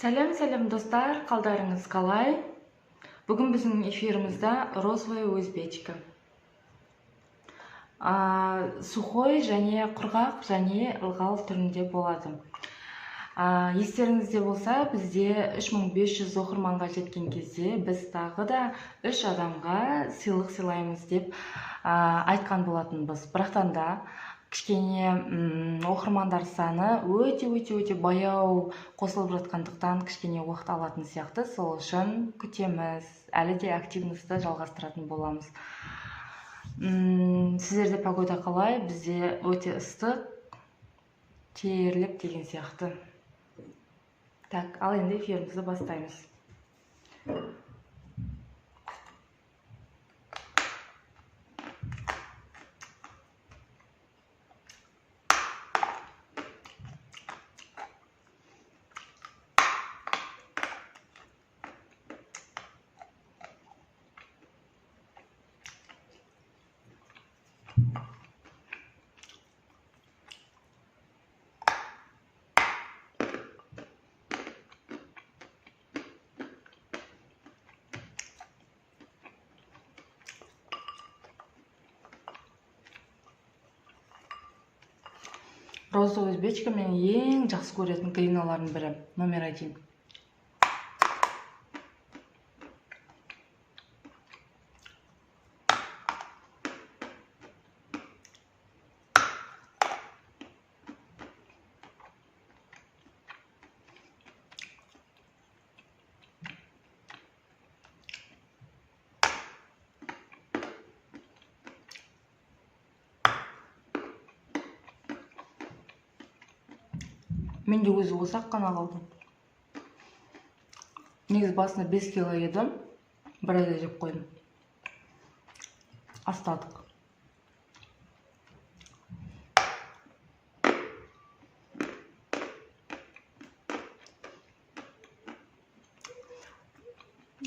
Сәлем достар, қалдарыңыз қалай? Бүгін біздің эфирімізде розовая өзбечка. Сухой және құрғақ және ылғал түрінде болады. Естеріңізде болса, бізде 3500 оқырманға жеткен кезде біз тағы да 3 адамға сыйлық сыйлаймыз деп айтқан болатынбыз. Бірақтан да кішкене оқырмандар саны өте баяу қосылып жатқандықтан кішкене уақыт алатын сияқты. Сол үшін күтеміз, әлі де активностьті жалғастыратын боламыз. Сіздерде погода қалай? Бізде өте ыстық, терлеп деген сияқты. Так, ал енді эфирімізді бастаймыз. Розовая өзбечка мен ең жақсы көретін глиналардың бірі, номер 1. Мен де өзі осақ қана қалдым. Негіз басында 5 кило едім, бір айда жеп қойдым. Астадық.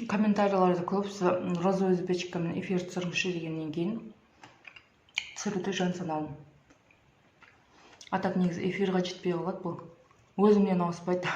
Комментарийлерді көбісі розовая өзбечкамен эфир түсіріңізші дегеннен кейін түсіруді жөн санадым. Так негіз эфирға жетпей қалады бұл. Өзімнен ауыспайды.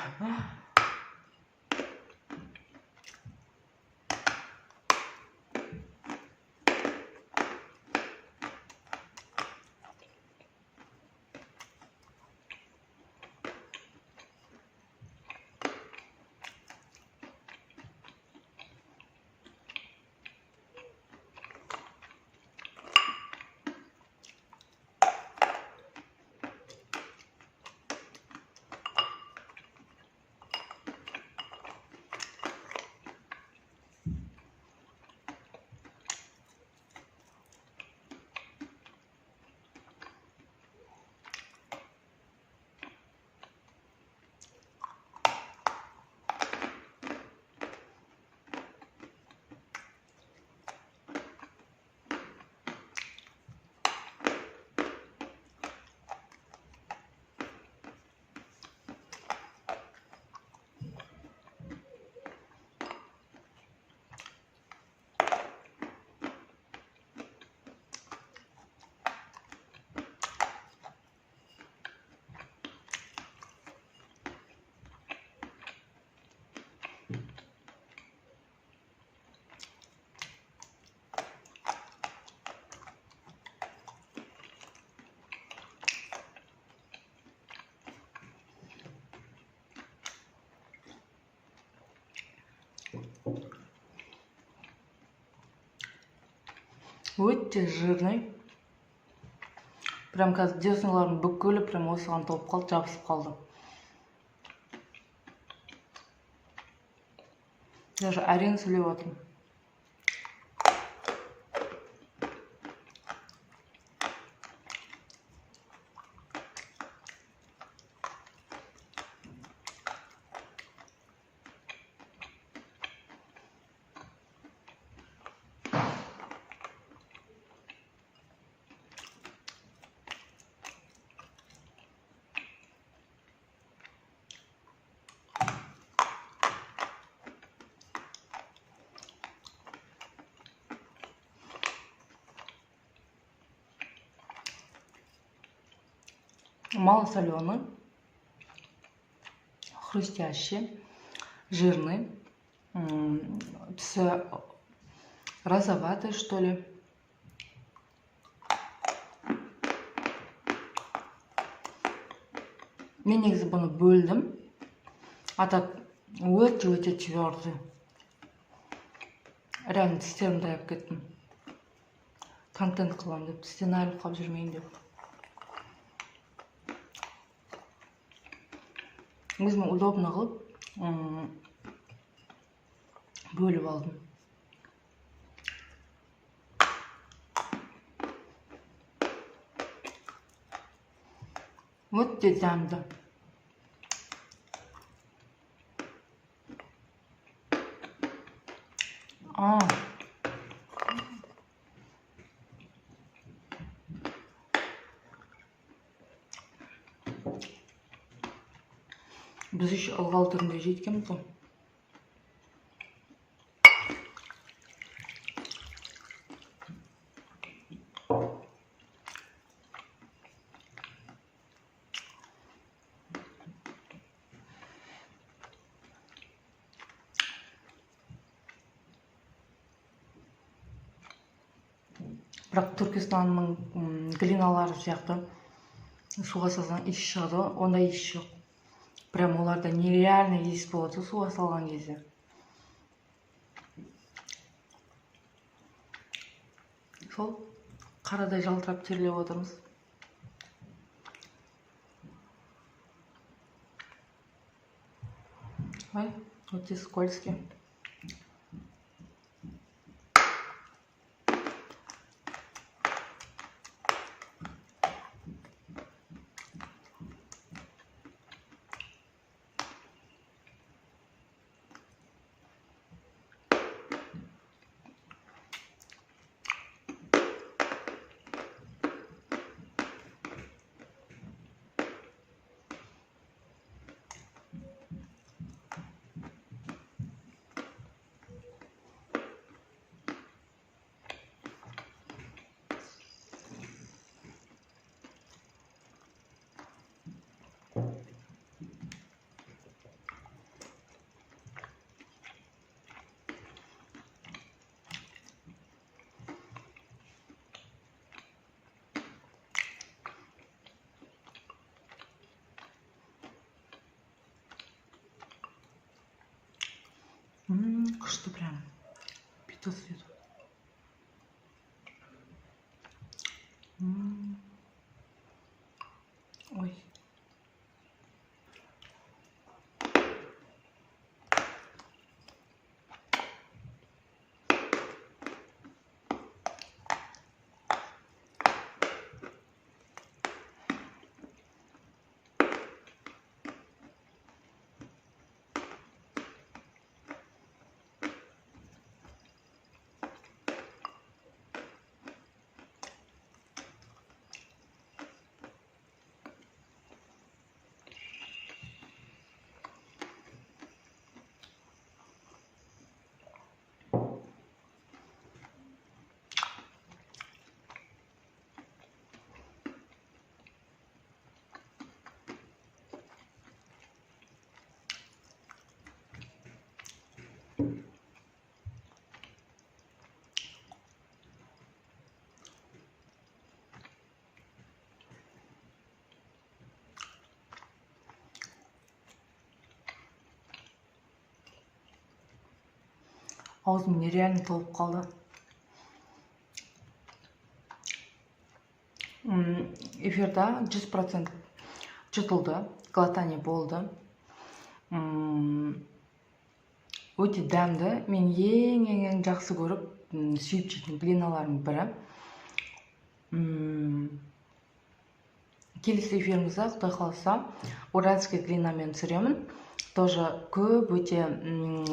Өте жирный. Прям қазір деснуларым бүкілі прям осыған толып қалды, жабысып қалды. Даже әрең сөйлеп отырмын. Мало соленый, хрустящий. жирный, түсі розоватый, что ли. Мен негізі бұны бөлдім. А так өте твердый. Реально тістерімді аяп кеттім. Контент қылам деп, тістен айырылып қалып жүрмейін деп. Өзіме удобно қылып бөліп алдым. Өте дәмді. Біз еще ылғал түрінде жейткенбіз ғой. Бірақ Түркістанның глиналары сияқты суға салсаң иіс шығады, ондай иіс жоқ. Прям оларда нереально иіс болады суға салған кезде. Сол қарадай жалтырап терлеп отырмыз. Ой, өте скользкий. Күшті прям питос еді. Ой. Аузым нереально толып қалды. Эфирда 100% жұтылды, глотание болды. Өте дәмді. Мен ең жақсы көріп, сүйіп жейтін глиналардың бірі. Келесі эфирімізде, Құдай қаласа, уральский глинамен түсіремін. Тоже көп өте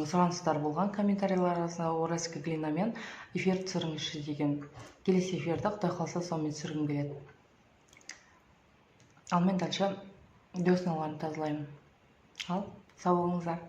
сұраныстар болған комментарийлер арасында уральский глинамен эфир түсіріңізші деген. Келесі эфирді Құдай қаласа сонымен түсіргім келеді. Ал мен дальше десналарын тазалаймын. Ал, сау болыңыздар.